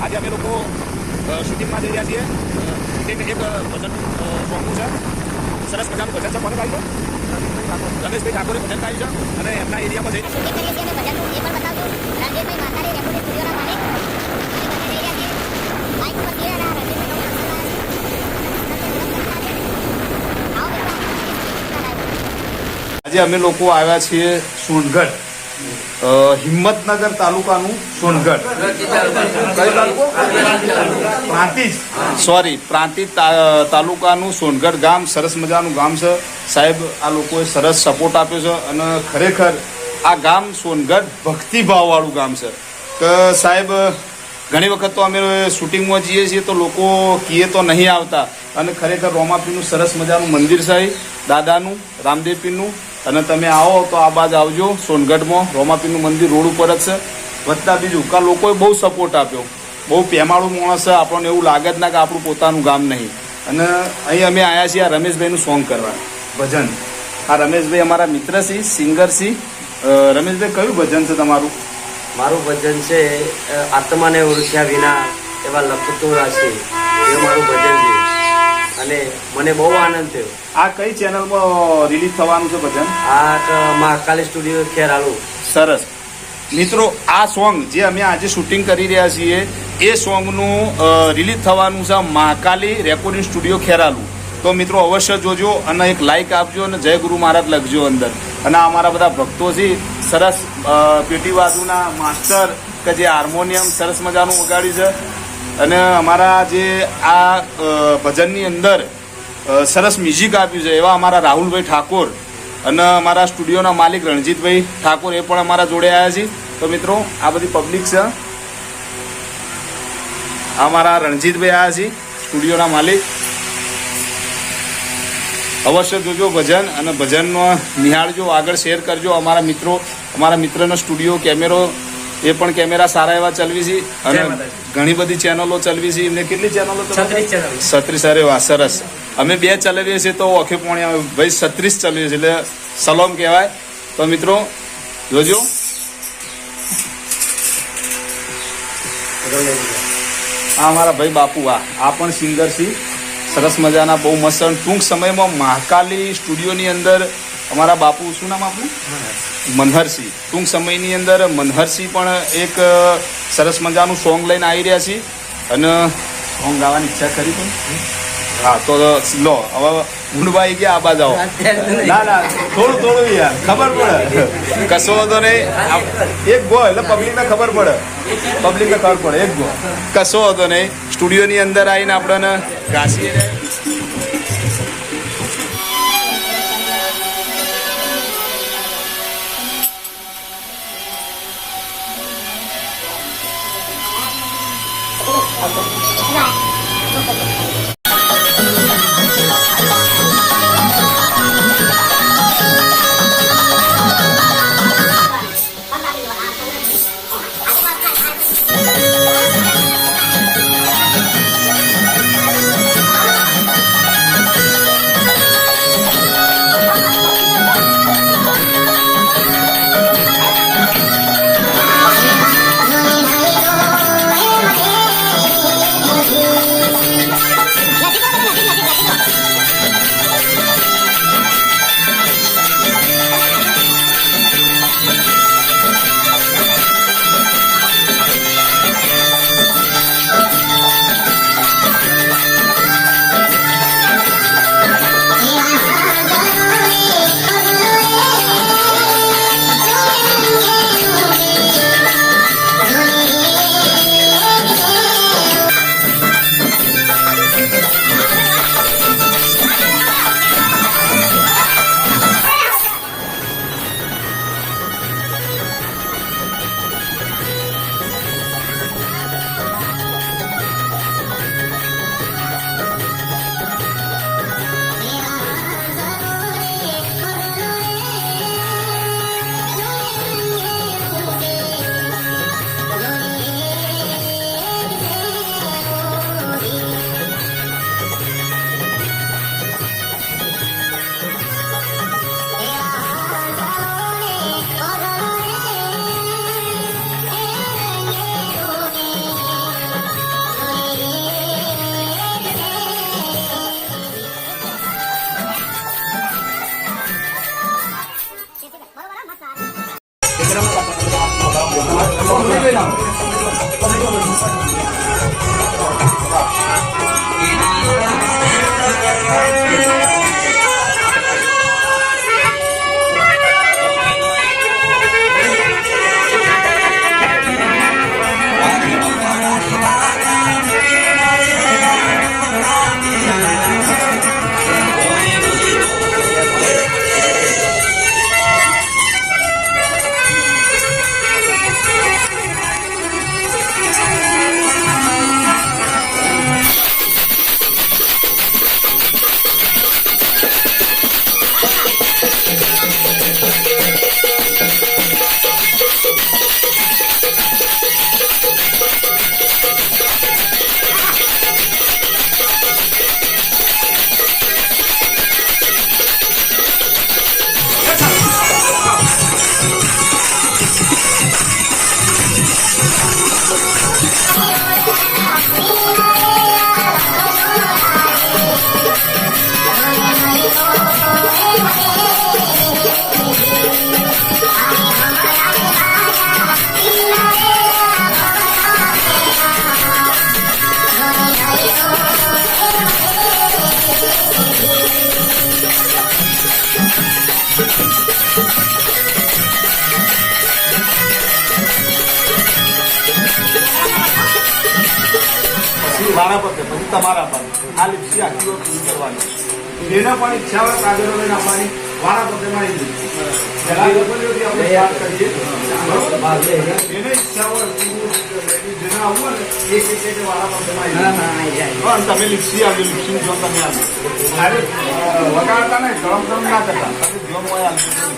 આજે અમે લોકો શૂટિંગમાં જઈ રહ્યા છીએ. એક ભજન સોંગનું છે, સરસ મજાનું ભજન છે. કોને ગાયું છે? રમેશભાઈ ઠાકોરે ભજન ગાયું છે અને એમના એરિયામાં જઈને શૂટિંગ કરીએ છીએ. ભજનનું એ પણ બતાવજો. રણજીતભાઈ માતારી રેકોર્ડિંગ સ્ટુડિયોના માલિક જઈ રહ્યા છીએ. બાઇક પર જઈ રહ્યા રણજીતભાઈ. આજે અમે લોકો આવ્યા છીએ સોનગઢ, હિંમતનગર તાલુકાનું સોનગઢ. કઈ તાલુકો? પ્રાંતિજ તાલુકાનું સોનગઢ ગામ. સરસ મજાનું ગામ છે સાહેબ. આ લોકોએ સરસ સપોર્ટ આપ્યો છે અને ખરેખર આ ગામ સોનગઢ ભક્તિભાવવાળું ગામ છે કે સાહેબ ઘણી વખત તો અમે શૂટિંગમાં જઈએ છીએ તો લોકો કીએ તો નહીં આવતા, અને ખરેખર રોમાપીરનું સરસ મજાનું મંદિર છે દાદાનું, રામદેવપીરનું. અને તમે આવો તો આ બાજુ આવજો સોનગઢમાં. રોમાપીરનું મંદિર રોડ ઉપર જ છે. વધતા બીજું કે લોકોએ બહુ સપોર્ટ આપ્યો. બહુ પ્રેમાળું માણસ છે. આપણને એવું લાગે જ ના કે આપણું પોતાનું ગામ નહીં. અને અહીં અમે આવ્યા છીએ આ રમેશભાઈનું સોંગ કરવા, ભજન. આ રમેશભાઈ અમારા મિત્ર છે, સિંગર છે. રમેશભાઈ કયું ભજન છે તમારું? મારું ભજન છે આત્માને ઓળખ્યા વિના એવા લખતો રાશે, એ મારું ભજન છે અને મને બહુ આનંદ થયો. આ કઈ ચેનલમાં રિલીઝ થવાનું છે ભજન? આ મહાકાલી સ્ટુડિયો ખેરાલુ. સરસ મિત્રો, આ સોંગ જે અમે આજે શૂટિંગ કરી રહ્યા છીએ એ સોંગનું રિલીઝ થવાનું છે મહાકાલી રેકોર્ડિંગ સ્ટુડિયો ખેરાલુ. તો મિત્રો અવશ્ય જોજો અને એક લાઇક આપજો અને જય ગુરુ મહારાજ લખજો અંદર. અને અમારા બધા ભક્તો છે સરસ પેટી બાજુના માસ્ટર કે જે હાર્મોનિયમ સરસ મજાનું વગાડ્યું છે. અને અમારા જે આ ભજનની અંદર સરસ મ્યુઝિક આપ્યું છે એવા અમારા રાહુલભાઈ ઠાકોર અને અમારા સ્ટુડિયોના માલિક રણજીતભાઈ ઠાકોર એ પણ અમારા જોડે આવ્યા છે. તો મિત્રો આ બધી પબ્લિક છે. અમારા રણજીતભાઈ આવ્યા છે સ્ટુડિયોના માલિક. અવશ્ય જોજો ભજન અને ભજનનો નિહાળજો, આગળ શેર કરજો. અમારા મિત્રનો સ્ટુડિયો કેમેરો એ પણ કેમેરા સારા એવા ચલવી છે અને ઘણી બધી ચેનલો ચલવી છે. એમને કેટલી ચેનલો? 36. અરે વાહ, સરસ. અમે 2 ચલાવીએ છીએ તો ઓખે પોણી આવે ભાઈ 36 ચલાવીએ છીએ એટલે સલોમ કહેવાય. તો મિત્રો જોજો. આ અમારા ભાઈ બાપુ, આ પણ સિંગર છે સરસ મજાના, બહુ મસ્ત. ટૂંક સમયમાં મહાકાલી સ્ટુડિયોની અંદર અમારા બાપુ, શું નામ આપનું? મનહરસિંહ. ટૂંક સમયની અંદર મનહરસિંહ પણ એક સરસ મજાનું સોંગ લઈને આવી રહ્યા છે અને સોંગ ગાવાની ઈચ્છા કરી તો હા તો લો હવે ઊંડવાઈ ગયા. આ બાજુ આવો. ના થોડું યાર ખબર પડે, કશો વાંધો નહીં. એક ગો એટલે પબ્લિકને ખબર પડે, એક ગો કશો વાંધો નહીં. સ્ટુડિયોની અંદર આવીને આપણને ઘાસીએ પછી વારા પર પછી તમારા પર આ લીપસી આખી વખત પૂરી કરવાની જેને પણ ઈચ્છા હોય કાગળો લઈને આપવાની વારા પર તેમાં આવી પહેલા આપણે વાત કરીએ બરોબર જેને ઈચ્છા હોય જેને આવવું હોય ને એક વારા પર તેમાં આવી તમે લીપસી આવજો લીપસી જો તમે આવજો અરે વગાડતા ને ગરમ ગરમ ના કરતા તમે જો હોય આવજો